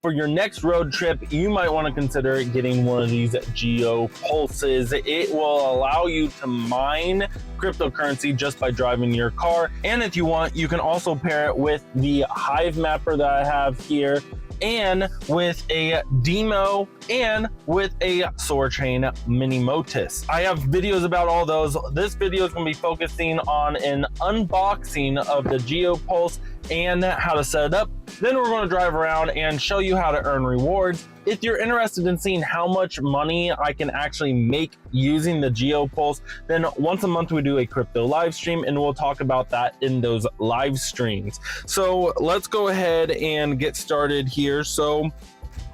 For your next road trip, you might want to consider getting one of these Geo-Pulses. It will allow you to mine cryptocurrency just by driving your car. And if you want, you can also pair it with the Hive mapper that I have here, and with a demo, and with a Sorachain mini Motus. I have videos about all those. This video is going to be focusing on an unboxing of the Geo-Pulse and how to set it up. Then we're going to drive around and show you how to earn rewards. If you're interested in seeing how much money I can actually make using the Geo-Pulse, then once a month we do a crypto live stream, and we'll talk about that in those live streams. So let's go ahead and get started here. So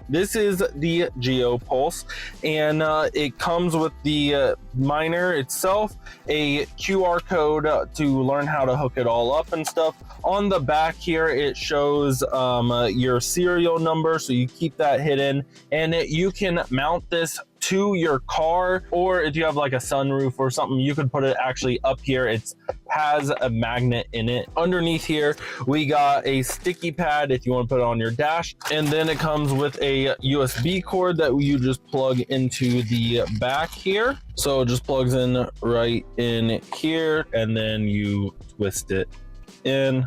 this is the Geo-Pulse, and it comes with the miner itself, a QR code to learn how to hook it all up and stuff. On the back here, it shows your serial number, so you keep that hidden, and you can mount this to your car, or if you have like a sunroof or something, you could put it actually up here. It has a magnet in it. Underneath here, we got a sticky pad if you want to put it on your dash, and then it comes with a USB cord that you just plug into the back here. So it just plugs in right in here, and then you twist it in.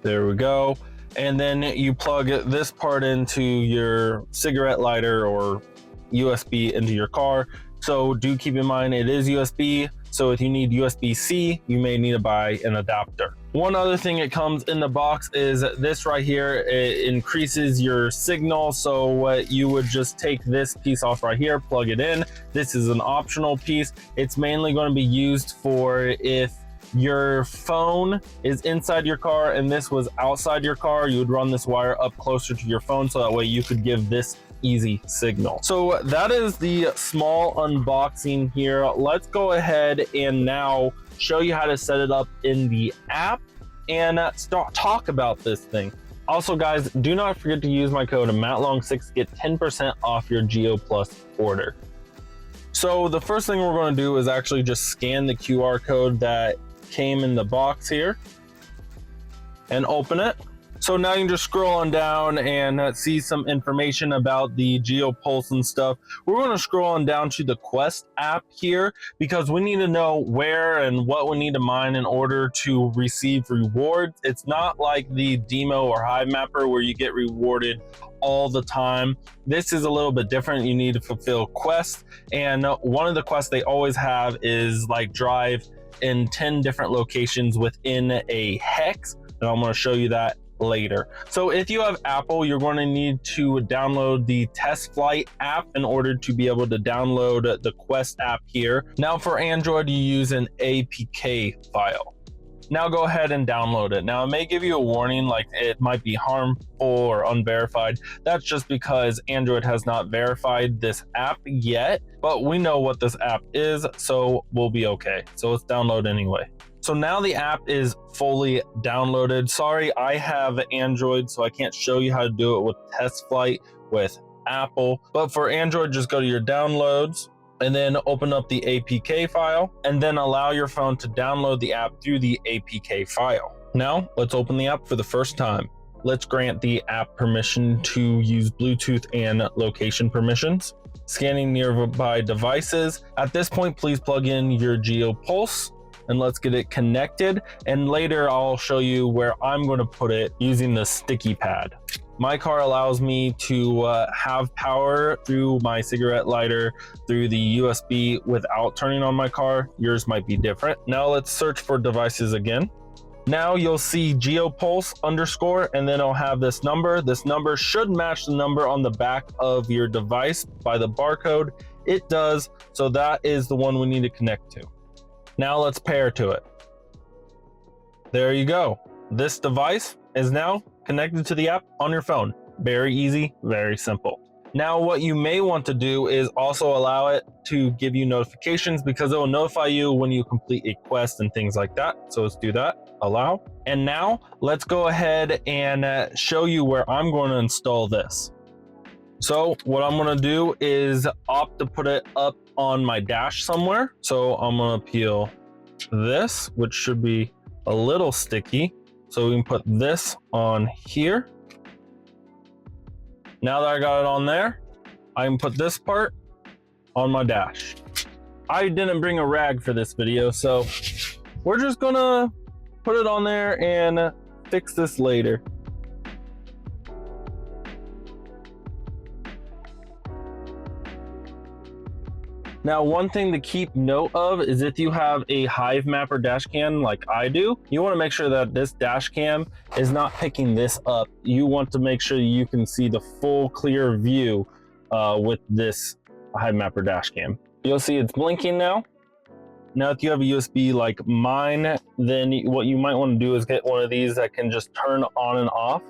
There we go. And then you plug this part into your cigarette lighter or USB into your car. So do keep in mind it is USB. So if you need USB-C, you may need to buy an adapter. One other thing it comes in the box is this right here. It increases your signal. So what you would just take this piece off right here, plug it in. This is an optional piece. It's mainly going to be used for if your phone is inside your car and this was outside your car, you would run this wire up closer to your phone, so that way you could give this easy signal. So that is the small unboxing here. Let's go ahead and now show you how to set it up in the app and talk about this thing. Also guys, do not forget to use my code MattLong6 to get 10% off your Geo Plus order. So the first thing we're going to do is actually just scan the QR code that came in the box here and open it. So now you can just scroll on down and see some information about the Geo-Pulse and stuff. We're going to scroll on down to the Quest app here because we need to know where and what we need to mine in order to receive rewards. It's not like the Demo or Hive Mapper where you get rewarded all the time. This is a little bit different. You need to fulfill quests, and one of the quests they always have is like drive in 10 different locations within a hex, and I'm going to show you that later. So if you have Apple, you're going to need to download the Test Flight app in order to be able to download the Quest app here. Now for Android, you use an APK file. Now go ahead and download it. Now it may give you a warning like it might be harmful or unverified. That's just because Android has not verified this app yet, but we know what this app is, so we'll be okay. So let's download anyway. So now the app is fully downloaded. Sorry, I have Android, so I can't show you how to do it with Test Flight with Apple, but for Android, just go to your downloads and then open up the APK file, and then allow your phone to download the app through the APK file. Now, let's open the app for the first time. Let's grant the app permission to use Bluetooth and location permissions. Scanning nearby devices. At this point, please plug in your Geo-Pulse, and let's get it connected. And later, I'll show you where I'm going to put it using the sticky pad. My car allows me to have power through my cigarette lighter through the USB without turning on my car. Yours might be different. Now let's search for devices again. Now you'll see Geo-Pulse _ and then I'll have this number. This number should match the number on the back of your device by the barcode. It does, so that is the one we need to connect to. Now let's pair to it. There you go. This device is now connected to the app on your phone. Very easy, very simple. Now what you may want to do is also allow it to give you notifications, because it will notify you when you complete a quest and things like that. So let's do that, allow. And now let's go ahead and show you where I'm going to install this. So what I'm going to do is opt to put it up on my dash somewhere. So I'm going to peel this, which should be a little sticky. So we can put this on here. Now that I got it on there, I can put this part on my dash. I didn't bring a rag for this video, so we're just gonna put it on there and fix this later. Now, one thing to keep note of is if you have a Hive map or dash cam like I do, you want to make sure that this dash cam is not picking this up. You want to make sure you can see the full clear view with this Hive map or dash cam. You'll see it's blinking now. Now, if you have a USB like mine, then what you might want to do is get one of these that can just turn on and off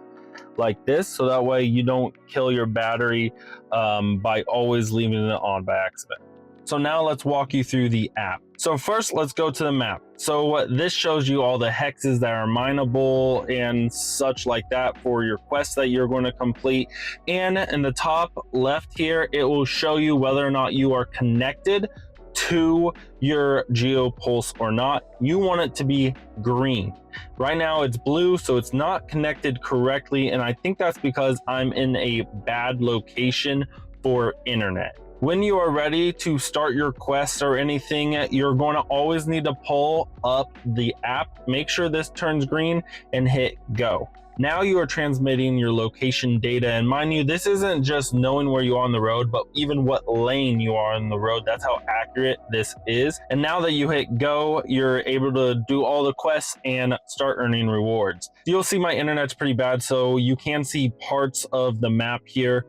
like this, so that way you don't kill your battery by always leaving it on by accident. So now let's walk you through the app. So first, let's go to the map. So this shows you all the hexes that are mineable and such like that for your quests that you're going to complete. And in the top left here, it will show you whether or not you are connected to your Geo-Pulse or not. You want it to be green. Right now it's blue, so it's not connected correctly, and I think that's because I'm in a bad location for internet. When you are ready to start your quests or anything, you're going to always need to pull up the app, make sure this turns green, and hit go. Now you are transmitting your location data, and mind you, this isn't just knowing where you are on the road, but even what lane you are on the road. That's how accurate this is. And now that you hit go, you're able to do all the quests and start earning rewards. You'll see my internet's pretty bad, so you can see parts of the map here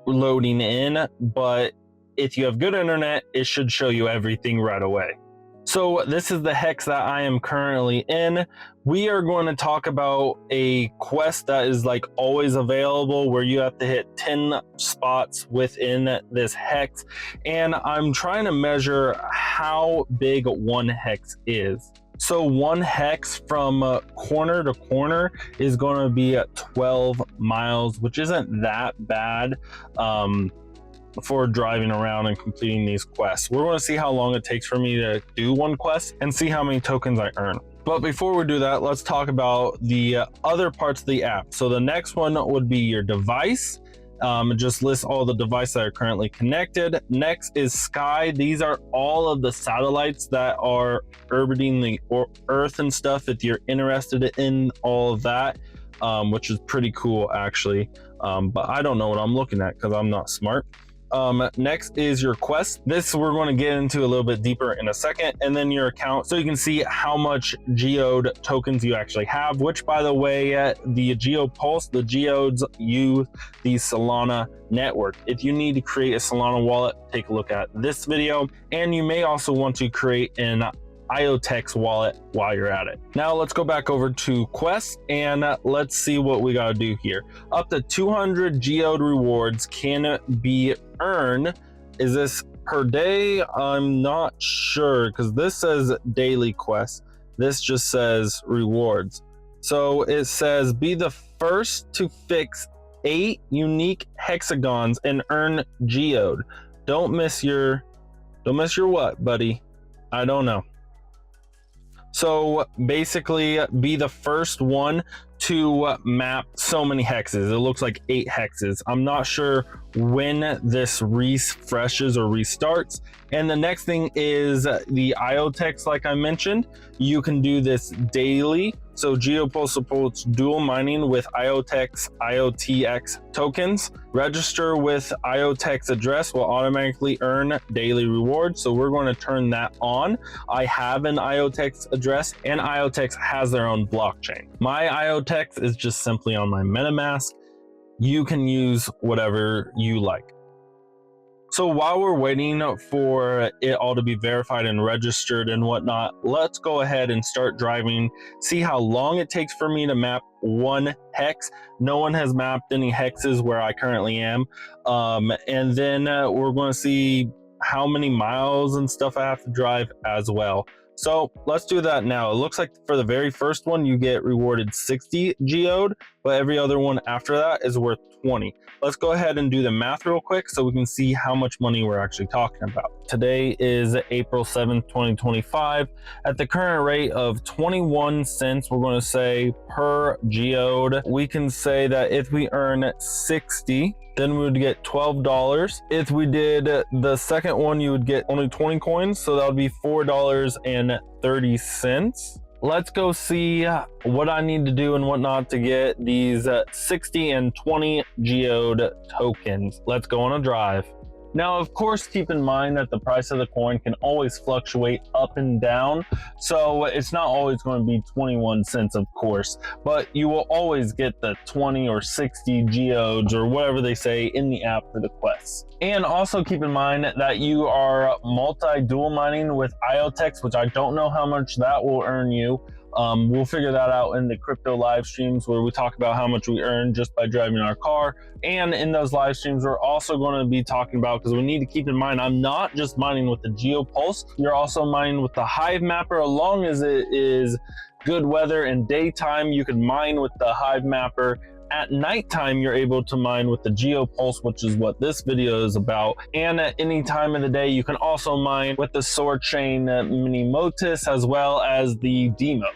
loading in, but if you have good internet, it should show you everything right away. So this is the hex that I am currently in. We are going to talk about a quest that is like always available, where you have to hit 10 spots within this hex. And I'm trying to measure how big one hex is. So one hex from corner to corner is going to be at 12 miles, which isn't that bad for driving around and completing these quests. We're going to see how long it takes for me to do one quest and see how many tokens I earn. But before we do that, let's talk about the other parts of the app. So the next one would be your device. It just lists all the devices that are currently connected. Next is Sky. These are all of the satellites that are orbiting the Earth and stuff, if you're interested in all of that, which is pretty cool actually. But I don't know what I'm looking at because I'm not smart. Next is your quest. This we're going to get into a little bit deeper in a second, and then your account, so you can see how much geode tokens you actually have, which by the way, the Geo-Pulse, the geodes use the Solana network. If you need to create a Solana wallet, take a look at this video, and you may also want to create an IOTEX wallet while you're at it. Now let's go back over to quests and let's see what we got to do here. Up to 200 geode rewards can be earned. Is this per day? I'm not sure, because this says daily quests. This just says rewards. So it says be the first to fix 8 unique hexagons and earn geode. Don't miss your what, buddy? I don't know. So basically, be the first one to map so many hexes. It looks like 8 hexes. I'm not sure when this refreshes or restarts. And the next thing is the IOTEX, like I mentioned. You can do this daily. So Geo-Pulse supports dual mining with IOTEX tokens. Register with IOTEX address will automatically earn daily rewards. So we're going to turn that on. I have an IOTEX address, and IOTEX has their own blockchain. My IOTEX is just simply on my MetaMask. You can use whatever you like. So while we're waiting for it all to be verified and registered and whatnot, let's go ahead and start driving, see how long it takes for me to map one hex. No one has mapped any hexes where I currently am. And then we're going to see how many miles and stuff I have to drive as well. So let's do that now. It looks like for the very first one, you get rewarded 60 geode, but every other one after that is worth 20. Let's go ahead and do the math real quick so we can see how much money we're actually talking about. Today is April 7th, 2025. At the current rate of 21 cents, we're going to say per geode, we can say that if we earn 60, then we would get $12. If we did the second one, you would get only 20 coins, so that would be $4.30. Let's go see what I need to do and whatnot to get these 60 and 20 geode tokens. Let's go on a drive. Now, of course, keep in mind that the price of the coin can always fluctuate up and down. So it's not always going to be 21 cents, of course, but you will always get the 20 or 60 geodes or whatever they say in the app for the quests. And also keep in mind that you are multi-dual mining with IoTex, which I don't know how much that will earn you. We'll figure that out in the crypto live streams where we talk about how much we earn just by driving our car. And in those live streams, we're also going to be talking about, because we need to keep in mind, I'm not just mining with the Geo-Pulse. You're also mining with the Hive Mapper. As long as it is good weather and daytime, you can mine with the Hive Mapper. At nighttime, you're able to mine with the Geo-Pulse, which is what this video is about. And at any time of the day, you can also mine with the Sword Chain Mini Motus as well as the Demo.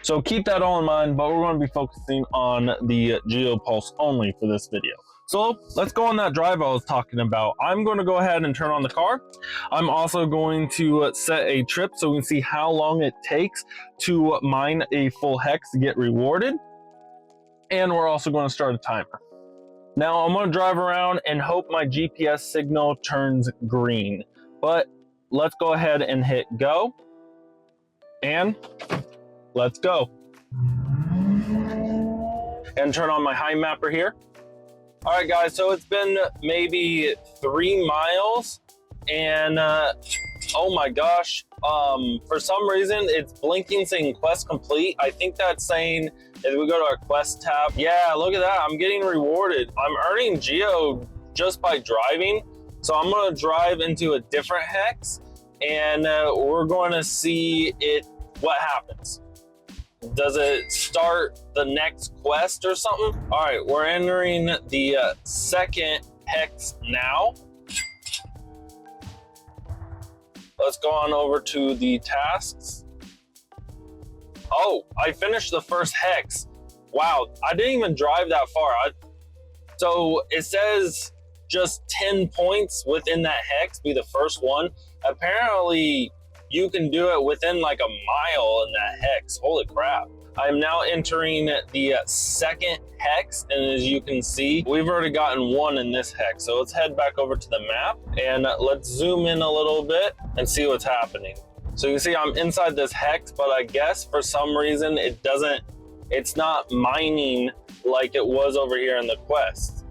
So keep that all in mind, but we're going to be focusing on the Geo-Pulse only for this video. So let's go on that drive I was talking about. I'm going to go ahead and turn on the car. I'm also going to set a trip so we can see how long it takes to mine a full hex to get rewarded. And we're also going to start a timer. Now I'm going to drive around and hope my GPS signal turns green. But let's go ahead and hit go. And let's go. And turn on my Hive Mapper here. All right, guys, so it's been maybe 3 miles and oh my gosh, for some reason it's blinking saying quest complete. I think that's saying if we go to our quest tab, yeah, look at that, I'm getting rewarded. I'm earning geo just by driving. So I'm gonna drive into a different hex and we're going to see what happens. Does it start the next quest or something? All right, we're entering the second hex now. Let's go on over to the tasks. Oh, I finished the first hex. Wow, I didn't even drive that far. So it says just 10 points within that hex, be the first one. Apparently, you can do it within like a mile in that hex. Holy crap. I'm now entering the second hex, and as you can see, we've already gotten 1 in this hex. So let's head back over to the map and let's zoom in a little bit and see what's happening. So you can see I'm inside this hex, but I guess for some reason it's not mining like it was over here in the quest.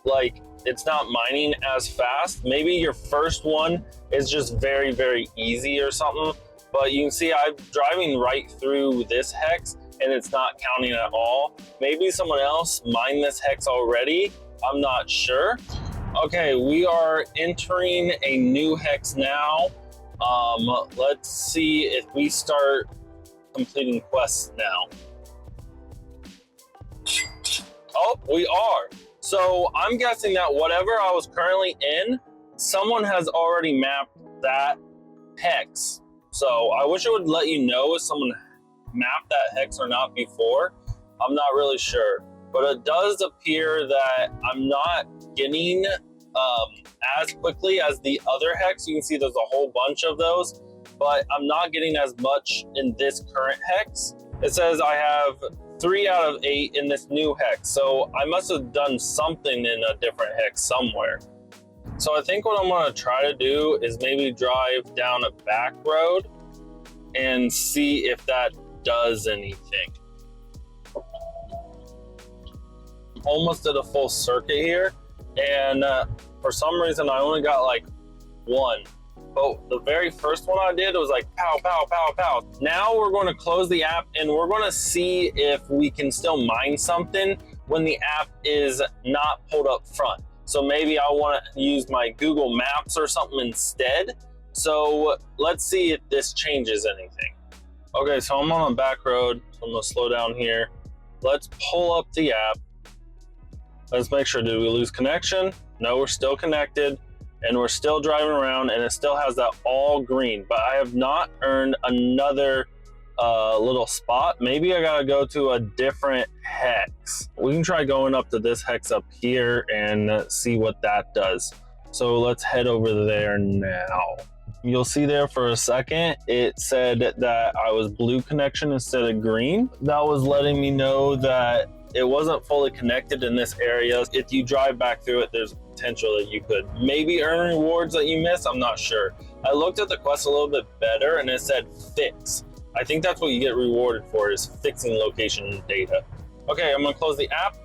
Like, it's not mining as fast. Maybe your first one is just very, very easy or something, but you can see I'm driving right through this hex and it's not counting at all. Maybe someone else mined this hex already. I'm not sure. Okay, we are entering a new hex now. Let's see if we start completing quests now. Oh, we are. So I'm guessing that whatever I was currently in, someone has already mapped that hex. So I wish it would let you know if someone mapped that hex or not before. I'm not really sure, but it does appear that I'm not getting as quickly as the other hex. You can see there's a whole bunch of those, but I'm not getting as much in this current hex. It says I have 3 out of 8 in this new hex. So I must have done something in a different hex somewhere. So I think what I'm gonna try to do is maybe drive down a back road and see if that does anything. Almost did a full circuit here, and for some reason I only got like 1. But the very first one I did was like pow, pow, pow, pow. Now we're going to close the app and we're going to see if we can still mine something when the app is not pulled up front. So maybe I want to use my Google Maps or something instead So let's see if this changes anything. Okay, so I'm on a back road, so I'm gonna slow down here. Let's pull up the app. Let's make sure, did we lose connection? No, we're still connected and we're still driving around and it still has that all green, but I have not earned another little spot. Maybe I gotta go to a different hex. We can try going up to this hex up here and see what that does. So let's head over there now. You'll see there for a second, it said that I was blue connection instead of green. That was letting me know that it wasn't fully connected in this area. If you drive back through it, there's potential that you could maybe earn rewards that you missed. I'm not sure. I looked at the quest a little bit better and it said fix. I think that's what you get rewarded for, is fixing location data. Okay, I'm gonna close the app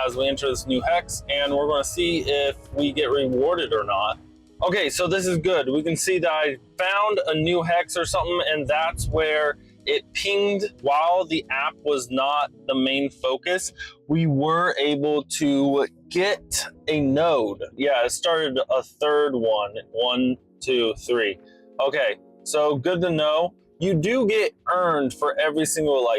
as we enter this new hex and we're gonna see if we get rewarded or not. Okay, so this is good. We can see that I found a new hex or something, and that's where it pinged while the app was not the main focus. We were able to get a node. Yeah, it started a third one. 1, 2, 3. Okay, so good to know. You do get earned for every single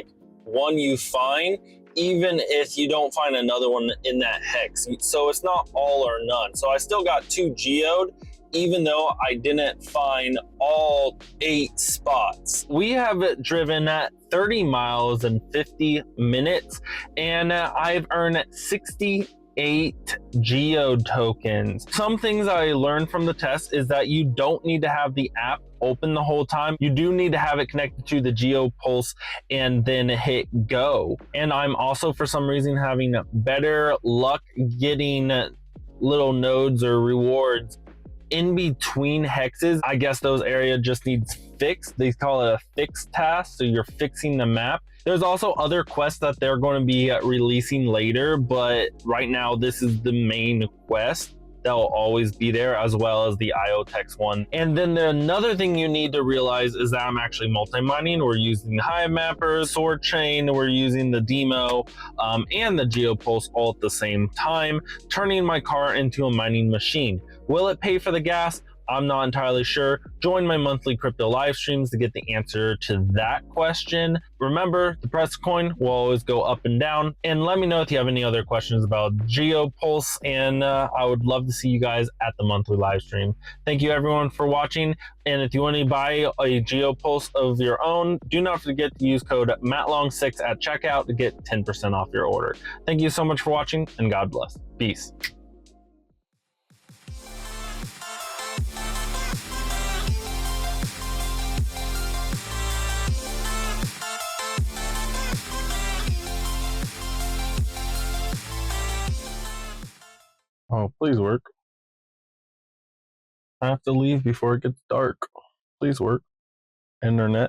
one you find, even if you don't find another one in that hex. So it's not all or none. So I still got 2 geoed, even though I didn't find all 8 spots. We have driven 30 miles in 50 minutes, and I've earned 68 geo tokens. Some things I learned from the test is that you don't need to have the app open the whole time. You do need to have it connected to the Geo-Pulse and then hit go. And I'm also, for some reason, having better luck getting little nodes or rewards in between hexes. I guess those areas just needs fixed. They call it a fix task, so you're fixing the map. There's also other quests that they're going to be releasing later, but right now this is the main quest. They'll always be there, as well as the IoTex one. And then another thing you need to realize is that I'm actually multi-mining. We're using Hive Mappers, Sword Chain, we're using the Demo, and the Geo-Pulse all at the same time, turning my car into a mining machine. Will it pay for the gas? I'm not entirely sure. Join my monthly crypto live streams to get the answer to that question. Remember, the price of coin will always go up and down. And let me know if you have any other questions about Geo-Pulse, and I would love to see you guys at the monthly live stream. Thank you everyone for watching. And if you want to buy a Geo-Pulse of your own, do not forget to use code MATTLONG6 at checkout to get 10% off your order. Thank you so much for watching, and God bless. Peace. Oh, please work. I have to leave before it gets dark. Please work. Internet.